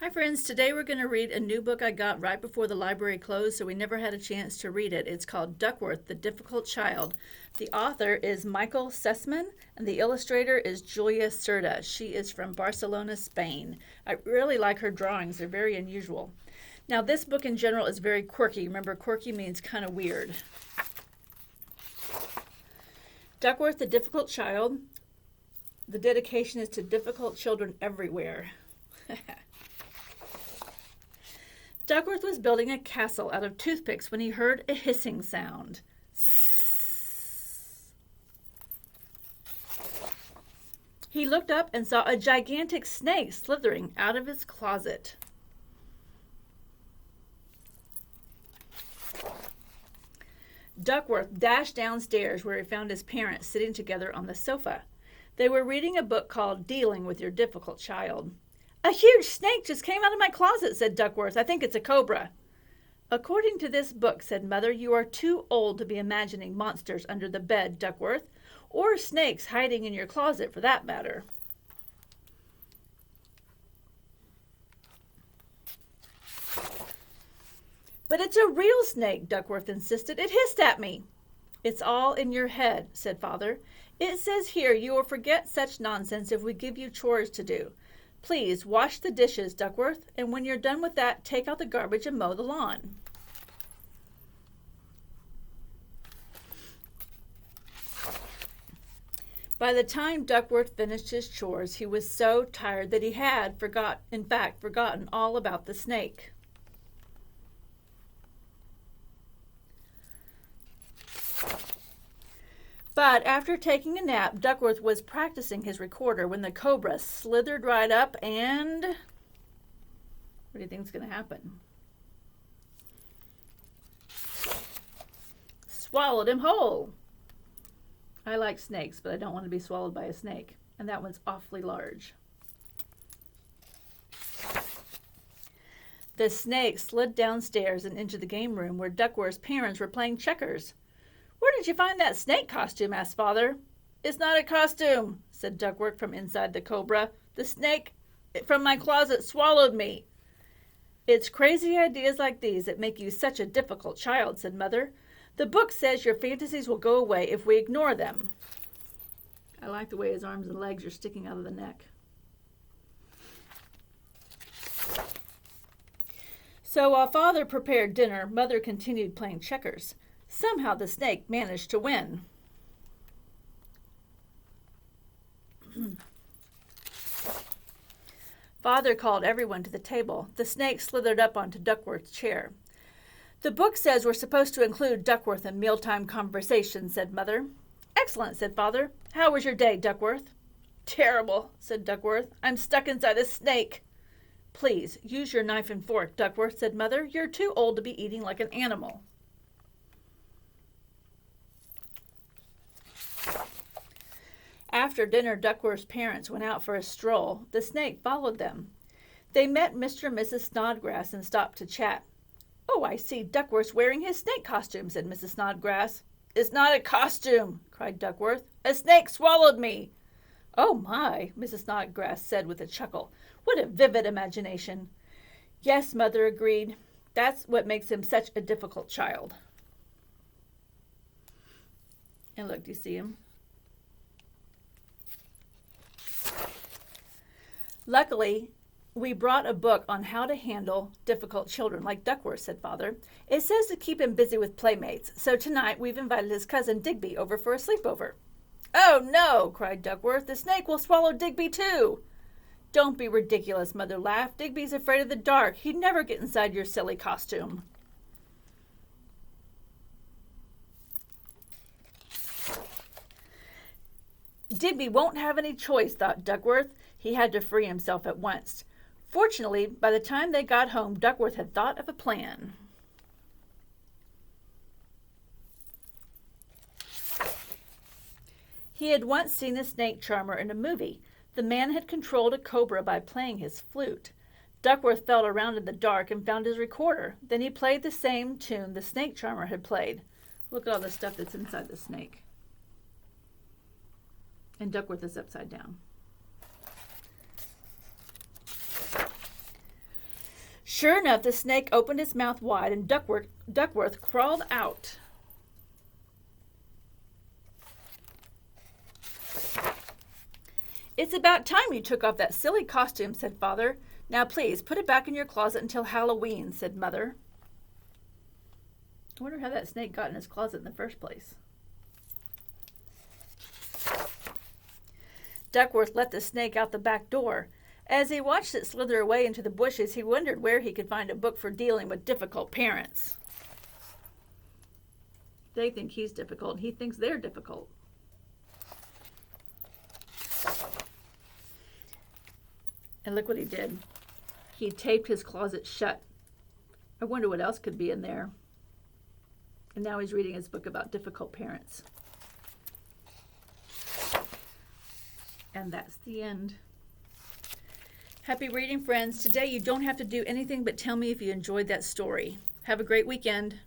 Hi friends, today we're going to read a new book I got right before the library closed, so we never had a chance to read it. It's called Duckworth, The Difficult Child. The author is Michael Sussman, and the illustrator is Júlia Sardà. She is from Barcelona, Spain. I really like her drawings. They're very unusual. Now, this book in general is very quirky. Remember, quirky means kind of weird. Duckworth, The Difficult Child. The dedication is to difficult children everywhere. Duckworth was building a castle out of toothpicks when he heard a hissing sound. He looked up and saw a gigantic snake slithering out of his closet. Duckworth dashed downstairs where he found his parents sitting together on the sofa. They were reading a book called Dealing with Your Difficult Child. "A huge snake just came out of my closet," said Duckworth. "I think it's a cobra." "According to this book," said Mother, "you are too old to be imagining monsters under the bed, Duckworth, or snakes hiding in your closet for that matter." "But it's a real snake," Duckworth insisted. "It hissed at me." "It's all in your head," said Father. "It says here you will forget such nonsense if we give you chores to do. Please wash the dishes, Duckworth, and when you're done with that, take out the garbage and mow the lawn." By the time Duckworth finished his chores, he was so tired that he had forgotten all about the snake. But after taking a nap, Duckworth was practicing his recorder when the cobra slithered right up and... What do you think's going to happen? Swallowed him whole. I like snakes, but I don't want to be swallowed by a snake. And that one's awfully large. The snake slid downstairs and into the game room where Duckworth's parents were playing checkers. "Where did you find that snake costume?" asked Father. "It's not a costume," said Duckworth from inside the cobra. "The snake from my closet swallowed me." "It's crazy ideas like these that make you such a difficult child," said Mother. "The book says your fantasies will go away if we ignore them." I like the way his arms and legs are sticking out of the neck. So while Father prepared dinner, Mother continued playing checkers. Somehow the snake managed to win. Father called everyone to the table. The snake slithered up onto Duckworth's chair. "The book says we're supposed to include Duckworth in mealtime conversation," said Mother. "Excellent," said Father. "How was your day, Duckworth?" "Terrible," said Duckworth. "I'm stuck inside a snake." "Please, use your knife and fork, Duckworth," said Mother. "You're too old to be eating like an animal." After dinner, Duckworth's parents went out for a stroll. The snake followed them. They met Mr. and Mrs. Snodgrass and stopped to chat. "Oh, I see Duckworth's wearing his snake costume," said Mrs. Snodgrass. "It's not a costume," cried Duckworth. "A snake swallowed me." "Oh, my," Mrs. Snodgrass said with a chuckle. "What a vivid imagination." "Yes," Mother agreed. "That's what makes him such a difficult child." And look, do you see him? Luckily, we brought a book on how to handle difficult children like Duckworth, said Father. "It says to keep him busy with playmates, so tonight we've invited his cousin Digby over for a sleepover." "Oh, no," cried Duckworth. "The snake will swallow Digby, too." "Don't be ridiculous," Mother laughed. "Digby's afraid of the dark. He'd never get inside your silly costume." "Digby won't have any choice," thought Duckworth. He had to free himself at once. Fortunately, by the time they got home, Duckworth had thought of a plan. He had once seen a snake charmer in a movie. The man had controlled a cobra by playing his flute. Duckworth felt around in the dark and found his recorder. Then he played the same tune the snake charmer had played. Look at all the stuff that's inside the snake. And Duckworth is upside down. Sure enough, the snake opened its mouth wide and Duckworth crawled out. "It's about time you took off that silly costume," said Father. "Now please put it back in your closet until Halloween," said Mother. I wonder how that snake got in his closet in the first place. Duckworth let the snake out the back door. As he watched it slither away into the bushes, he wondered where he could find a book for dealing with difficult parents. They think he's difficult, and he thinks they're difficult. And look what he did. He taped his closet shut. I wonder what else could be in there. And now he's reading his book about difficult parents. And that's the end. Happy reading, friends. Today you don't have to do anything but tell me if you enjoyed that story. Have a great weekend.